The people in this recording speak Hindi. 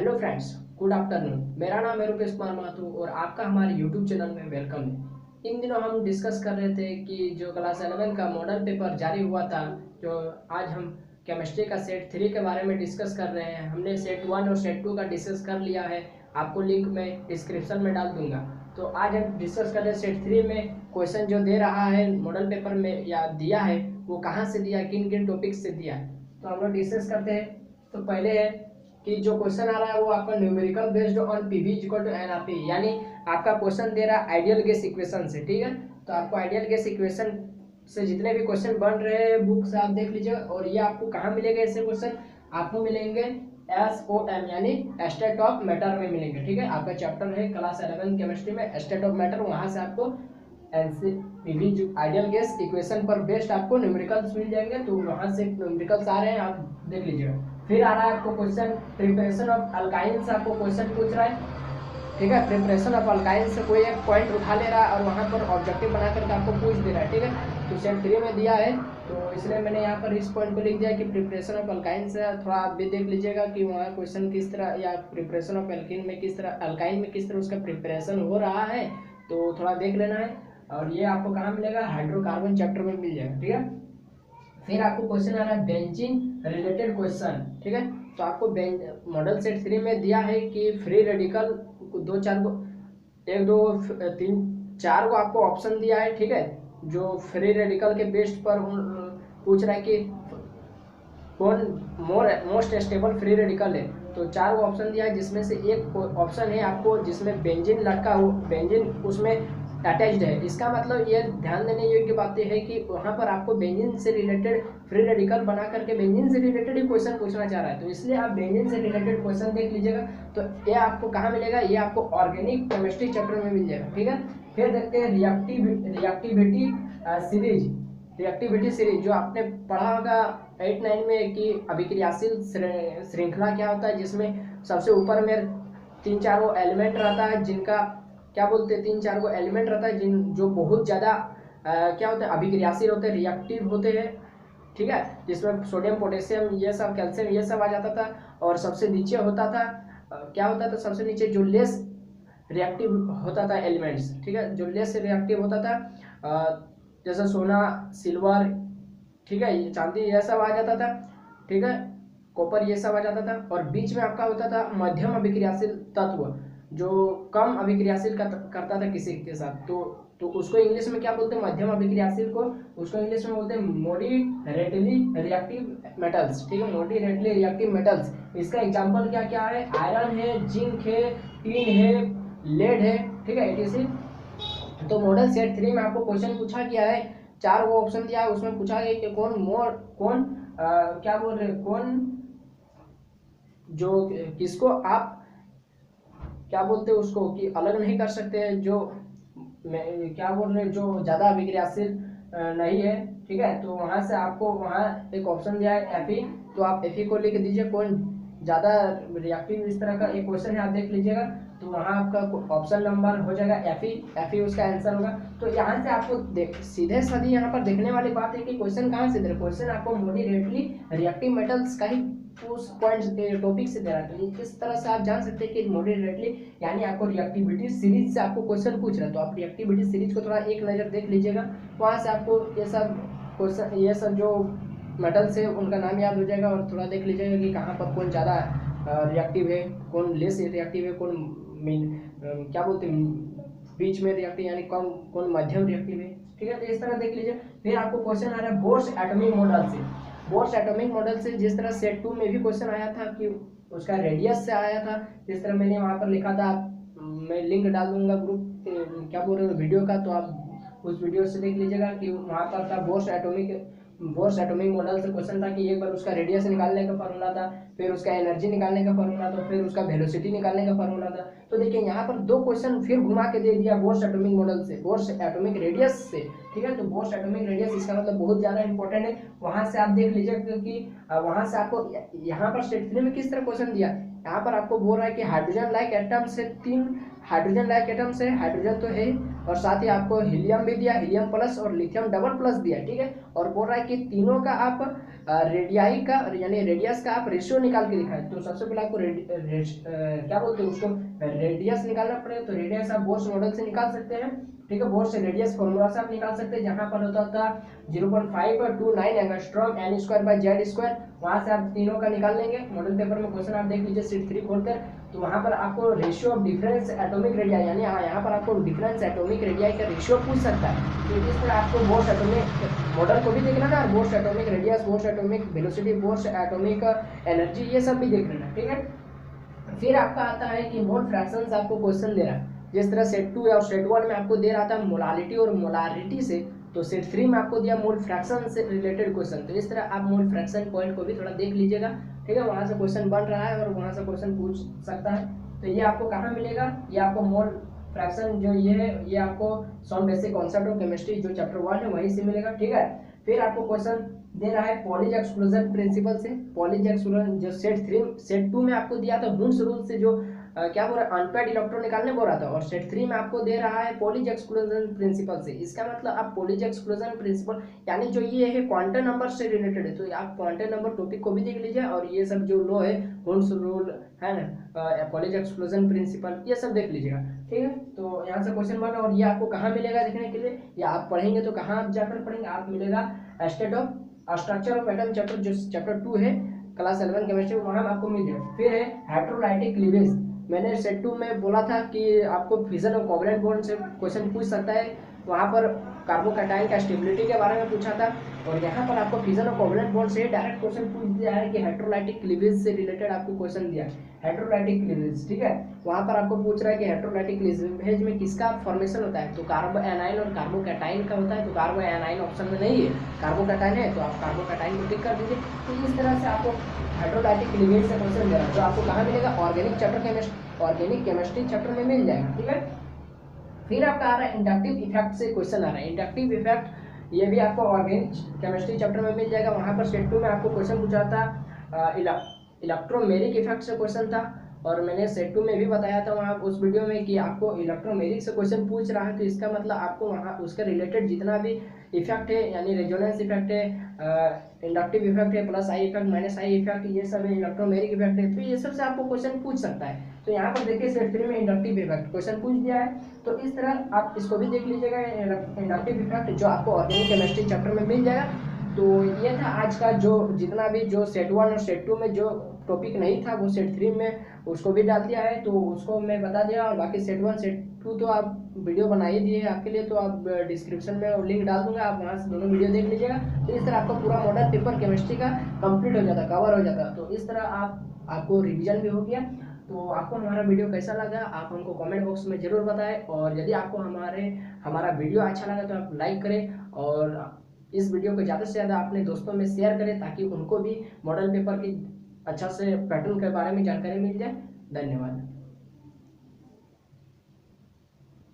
Hello friends, good afternoon. मेरा नाम है रुपेश कुमार माथुर और आपका हमारे यूट्यूब चैनल में वेलकम है। इन दिनों हम डिस्कस कर रहे थे कि जो क्लास 11 का मॉडल पेपर जारी हुआ था, जो आज हम केमिस्ट्री का सेट 3 के बारे में डिस्कस कर रहे हैं। हमने सेट 1 और सेट 2 का डिस्कस कर लिया है। आपको लिंक मैं डिस्क्रिप्शन में डाल दूंगा। तो आज हम डिस्कस कर रहे हैं सेट 3 में क्वेश्चन जो दे रहा है मॉडल पेपर में या दिया है, वो कहाँ से दिया, किन किन टॉपिक से दिया है, तो हम लोग डिस्कस करते हैं। तो पहले है कि जो क्वेश्चन आ रहा है वो आपका numerical based on PV equal to NRP, यानी आपका क्वेश्चन दे रहा है आइडियल गैस इक्वेशन से। ठीक है, तो आपको आइडियल गैस इक्वेशन से जितने भी क्वेश्चन बन रहे हैं बुक से आप देख लीजिए। और ये आपको कहाँ मिलेंगे ऐसे क्वेश्चन? आपको मिलेंगे SOM यानी स्टेट ऑफ मैटर में मिलेंगे। ठीक है, आपका चैप्टर है क्लास 11 केमिस्ट्री में स्टेट ऑफ मैटर, वहाँ से आपको पीवी आइडियल गैस इक्वेशन पर बेस्ड आपको न्यूमेरिकल्स मिल जाएंगे। तो वहाँ से न्यूमेरिकल्स आ रहे हैं, आप देख लीजिएगा। फिर आ रहा है आपको क्वेश्चन प्रिपरेशन ऑफ अल्काइन से आपको क्वेश्चन पूछ रहा है। ठीक है, प्रिपरेशन ऑफ अल्काइन से कोई एक पॉइंट उठा ले रहा है और वहाँ पर ऑब्जेक्टिव बना करके आपको पूछ दे रहा है। ठीक है, तो सेट 3 में दिया है, तो इसलिए मैंने यहाँ पर इस पॉइंट को लिख दिया कि प्रिपरेशन ऑफ अल्काइन से। थोड़ा आप भी देख लीजिएगा कि वहाँ क्वेश्चन किस तरह, या प्रिपरेशन ऑफ एल्किन में किस तरह, अल्काइन में किस तरह उसका प्रिपरेशन हो रहा है, तो थोड़ा देख लेना है। और ये आपको कहाँ मिलेगा? हाइड्रोकार्बन चैप्टर में मिल जाएगा। ठीक है, फिर आपको क्वेश्चन आ रहा है बेंजीन रिलेटेड क्वेश्चन। ठीक है, तो आपको मॉडल सेट 3 में दिया है कि फ्री रेडिकल दो चार को, एक दो तीन चार को आपको ऑप्शन दिया है। ठीक है, जो फ्री रेडिकल के बेस्ड पर पूछ रहा है कि कौन मोस्ट स्टेबल फ्री रेडिकल है। तो 4 को ऑप्शन दिया है, जिसमें से एक ऑप्शन है आपको जिसमें बेंजीन लटका हो, बेंजीन उसमें अटैच्ड है। इसका मतलब ये ध्यान देने योग्य बातें है कि वहाँ पर आपको बेंजीन से रिलेटेड फ्री रेडिकल बना करके बेंजीन से रिलेटेड ही क्वेश्चन पूछना चाह रहा है, तो इसलिए आप बेंजीन से रिलेटेड क्वेश्चन देख लीजिएगा। तो ये आपको कहाँ मिलेगा? ये आपको ऑर्गेनिक केमिस्ट्री चैप्टर में मिल जाएगा। ठीक है, फिर देखते हैं रिएक्टिविटी सीरीज जो आपने पढ़ा होगा 8-9 में कि अभिक्रियाशील श्रृंखला क्या होता है, जिसमें सबसे ऊपर में 3-4 एलिमेंट रहता है, जिनका क्या बोलते हैं, 3-4 को एलिमेंट रहता है जो बहुत ज़्यादा क्या होता है, अभिक्रियाशील होते हैं, रिएक्टिव होते हैं। ठीक है, जिसमें सोडियम, पोटेशियम, ये सब, कैल्शियम, ये सब आ जाता था। और सबसे नीचे होता था क्या होता था, सबसे नीचे जो लेस रिएक्टिव होता था एलिमेंट्स। ठीक है, जो लेस रिएक्टिव होता था जैसे सोना, सिल्वर, ठीक है, चांदी, ये सब आ जाता था। ठीक है, कॉपर, ये सब आ जाता था। और बीच में आपका होता था मध्यम अभिक्रियाशील तत्व, जो कम अभिक्रियाशील करता था किसी के साथ, तो उसको इंग्लिश में क्या बोलते हैं? मध्यम अभिक्रियाशील को उसको इंग्लिश में बोलते हैं मॉडरेटली रिएक्टिव मेटल्स। ठीक है, मॉडरेटली रिएक्टिव मेटल्स। इसका एग्जांपल क्या क्या है? आयरन है, जिंक है, टिन है, लेड है। ठीक है, एटीसी। तो मॉडल सेट 3 में आपको क्वेश्चन पूछा गया है, 4 वो ऑप्शन दिया है, उसमें पूछा गया कि कौन क्या बोल रहे, कौन जो किसको आप क्या बोलते हैं उसको कि अलग नहीं कर सकते हैं, जो क्या बोल रहे हैं, जो ज़्यादा अभिक्रियाशील नहीं है। ठीक है, तो वहाँ से आपको वहाँ एक ऑप्शन दिया है Fe, तो आप Fe को लिख दीजिए, कौन ज़्यादा रिएक्टिव, इस तरह का एक क्वेश्चन है, आप देख लीजिएगा। तो वहाँ आपका ऑप्शन नंबर हो जाएगा Fe उसका आंसर होगा। तो यहाँ से आपको सीधे साधी यहाँ पर देखने वाली बात है कि क्वेश्चन कहाँ से दे रहे, क्वेश्चन आपको मॉडरेटली रिएक्टिव मेटल्स का ही उस पॉइंट टॉपिक से दे रहा है। तो इस तरह से आप जान सकते हैं कि मॉडरेटली यानी आपको रिएक्टिविटी सीरीज से आपको क्वेश्चन पूछ रहा है। तो आप रिएक्टिविटी सीरीज को थोड़ा एक नज़र देख लीजिएगा, वहाँ से आपको ये सब क्वेश्चन, ये सब जो मेटल्स है उनका नाम याद हो जाएगा। और थोड़ा देख लीजिएगा कि कहाँ पर कौन ज़्यादा रिएक्टिव है, कौन लेस रिएक्टिव है, कौन क्या बोलते हैं बीच में रिएक्टिव यानी कम, कौन मध्यम रिएक्टिव है। ठीक है, तो इस तरह देख लीजिए। फिर आपको क्वेश्चन आ रहा है बोर्स एटॉमिक मॉडल से। बोर्स एटॉमिक मॉडल से जिस तरह सेट 2 में भी क्वेश्चन आया था कि उसका रेडियस से आया था, जिस तरह मैंने वहाँ पर लिखा था, मैं लिंक डाल दूंगा ग्रुप क्या बोल रहे हो वीडियो का, तो आप उस वीडियो से देख लीजिएगा कि वहाँ पर था बोर्स एटॉमिक मॉडल से क्वेश्चन था कि एक बार उसका रेडियस निकालने का फॉर्मूला था, फिर उसका एनर्जी निकालने का फॉर्मूला था, फिर उसका वेलोसिटी निकालने का फॉर्मूला था। तो देखिए यहाँ पर 2 क्वेश्चन फिर घुमा के दे दिया बोर्स एटॉमिक मॉडल से, बोर्स एटॉमिक रेडियस से। ठीक है, तो बोर्स एटॉमिक रेडियस इसका मतलब बहुत ज़्यादा इंपॉर्टेंट है। वहाँ से आप देख लीजिए कि वहाँ से आपको यहाँ पर सेट 3 में किस तरह क्वेश्चन दिया, यहाँ पर आपको बोल रहा है कि हाइड्रोजन लाइक एटम से 3 हाइड्रोजन लाइक एटम से हाइड्रोजन तो है और साथ ही आपको हीलियम भी दिया, हीलियम प्लस और लिथियम डबल प्लस दिया, ठीक है। और बोल रहा है कि तीनों का आप रेडियाई का यानी रेडियस का आप रेशियो निकाल के दिखाएं। तो सबसे पहले आपको क्या बोलते हैं उसको, रेडियस निकालना पड़ेगा। तो रेडियस आप बोर्स मॉडल से निकाल सकते हैं, ठीक है। बोर्स से रेडियस फॉर्मूला से आप निकाल सकते हैं, जहां पर होता था 0.529 angstrom N square by Z square. वहां से आप तीनों का निकाल लेंगे। मॉडल पेपर में क्वेश्चन आप देख लीजिए शीट 3 खोलकर, तो वहां पर आपको ratio of difference atomic radii यानी यहाँ पर आपको डिफरेंस एटॉमिक रेडियाई का रेशियो पूछ सकता है। तो इस तरह आपको बोर्स एटॉमिक मॉडल को भी देख लेना, Bohr's atomic radius, Bohr's atomic velocity, Bohr's atomic energy, ये सब भी देख लेना, ठीक है। फिर आपका आता है कि मोल फ्रैक्शंस आपको क्वेश्चन दे रहा है। जिस तरह सेट 2 और सेट 1 में आपको दे रहा था मोलालिटी और मोलारिटी से, तो सेट 3 में आपको दिया मोल फ्रैक्शन से रिलेटेड क्वेश्चन। तो इस तरह आप मोल फ्रैक्शन पॉइंट को भी थोड़ा देख लीजिएगा, ठीक है। वहां से क्वेश्चन बन रहा है और वहां से क्वेश्चन पूछ सकता है। तो ये आपको कहाँ मिलेगा, ये आपको मोल फ्रैक्शन जो ये है, ये आपको some basic concept of chemistry जो चैप्टर 1 है वहीं से मिलेगा, ठीक है। फिर आपको क्वेश्चन दे रहा है पॉलीज एक्सक्लूजन प्रिंसिपल से। पॉलीज एक्सक्लूजन जो सेट 2 में आपको दिया था हुंस रूल से जो क्या बोल रहा है अनपेड इलेक्ट्रॉन निकालने बोल रहा था, और सेट 3 में आपको दे रहा है पॉलीज एक्सक्लूजन प्रिंसिपल से। इसका मतलब आप पॉलीज एक्सक्लूजन प्रिंसिपल यानी जो ये है क्वांटम नंबर से रिलेटेड है, तो आप क्वांटम नंबर टॉपिक को भी देख लीजिए, और ये सब जो लॉ है हुंस रूल है ना, पॉलीज एक्सक्लूजन प्रिंसिपल, ये सब देख लीजिएगा, ठीक है। तो यहाँ से क्वेश्चन बना, और ये आपको कहाँ मिलेगा देखने के लिए, या आप पढ़ेंगे तो कहाँ आप जाकर पढ़ेंगे, आप मिलेगा state of structure of atom chapter, जो चैप्टर 2 है क्लास 11 केमिस्ट्री, वहाँ आपको मिल जाएगा। फिर है हाइड्रोलाइटिक क्लीवेज। मैंने सेट 2 में बोला था कि आपको फिजन और कोवलेंट बॉन्ड से क्वेश्चन पूछ सकता है, वहाँ पर कार्बोकैटायन का स्टेबिलिटी के बारे में पूछा था, और यहाँ पर आपको फिजन और कोवलेंट बॉन्ड से डायरेक्ट क्वेश्चन पूछ दिया है कि हाइड्रोलाइटिक क्लीवेज से रिलेटेड आपको क्वेश्चन दिया है, हाइड्रोलाइटिक क्लीवेज, ठीक है। वहाँ पर आपको पूछ रहा है कि हाइड्रोलाइटिक क्लीवेज में किसका फॉर्मेशन होता है, तो कार्बो एनाइन और कार्बोकैटायन का होता है। तो कार्बो एनाइन ऑप्शन में नहीं है, कार्बोकैटायन है, तो आप कार्बोकैटायन को टिक कर दीजिए। तो इस तरह से आपको हाइड्रोलाइटिक क्लीवेज से क्वेश्चन दे रहा है, जो आपको कहाँ मिलेगा, ऑर्गेनिक केमिस्ट्री चैप्टर में मिल जाएगा, ठीक है। फिर आपका आ रहा है इंडक्टिव इफेक्ट से क्वेश्चन आ रहा है। इंडक्टिव इफेक्ट ये भी आपको ऑर्गेनिक केमिस्ट्री चैप्टर में मिल जाएगा। वहाँ पर सेट 2 में आपको क्वेश्चन पूछा था इलेक्ट्रोमेरिक इफेक्ट से क्वेश्चन था, और मैंने सेट 2 में भी बताया था वहाँ उस वीडियो में कि आपको इलेक्ट्रोमेरिक से क्वेश्चन पूछ रहा है, तो इसका मतलब आपको वहाँ उसके रिलेटेड जितना भी इफेक्ट है, यानी रेजोनेंस इफेक्ट है, इंडक्टिव इफेक्ट है, plus I effect minus I effect, ये सब है, इलेक्ट्रोमेरिक इफेक्ट है, तो ये सब से आपको क्वेश्चन पूछ सकता है। तो यहाँ पर देखिए सेट 3 में इंडक्टिव इफेक्ट क्वेश्चन पूछ दिया है, तो इस तरह आप इसको भी देख लीजिएगा, इंडक्टिव इफेक्ट जो आपको ऑर्गेनिक केमिस्ट्री चैप्टर में मिल जाएगा। तो ये था आज का जो जितना भी जो सेट 1 और सेट 2 में जो टॉपिक नहीं था वो सेट 3 में उसको भी डाल दिया है, तो उसको मैं बता दिया। और बाकी सेट 1 सेट 2 तो आप वीडियो बना ही दिए आपके लिए, तो आप डिस्क्रिप्शन में लिंक डाल दूंगा, आप वहाँ से दोनों वीडियो देख लीजिएगा। तो इस तरह आपका पूरा मॉडल पेपर केमिस्ट्री का कंप्लीट हो जाता, कवर हो जाता। तो इस तरह आपको रिविजन भी हो गया। तो आपको हमारा वीडियो कैसा लगा आप हमको कमेंट बॉक्स में ज़रूर बताएं, और यदि आपको हमारा वीडियो अच्छा लगा तो आप लाइक करें, और इस वीडियो को ज़्यादा से ज़्यादा अपने दोस्तों में शेयर करें, ताकि उनको भी मॉडल पेपर की अच्छा से पैटर्न के बारे में जानकारी मिल जाए। धन्यवाद।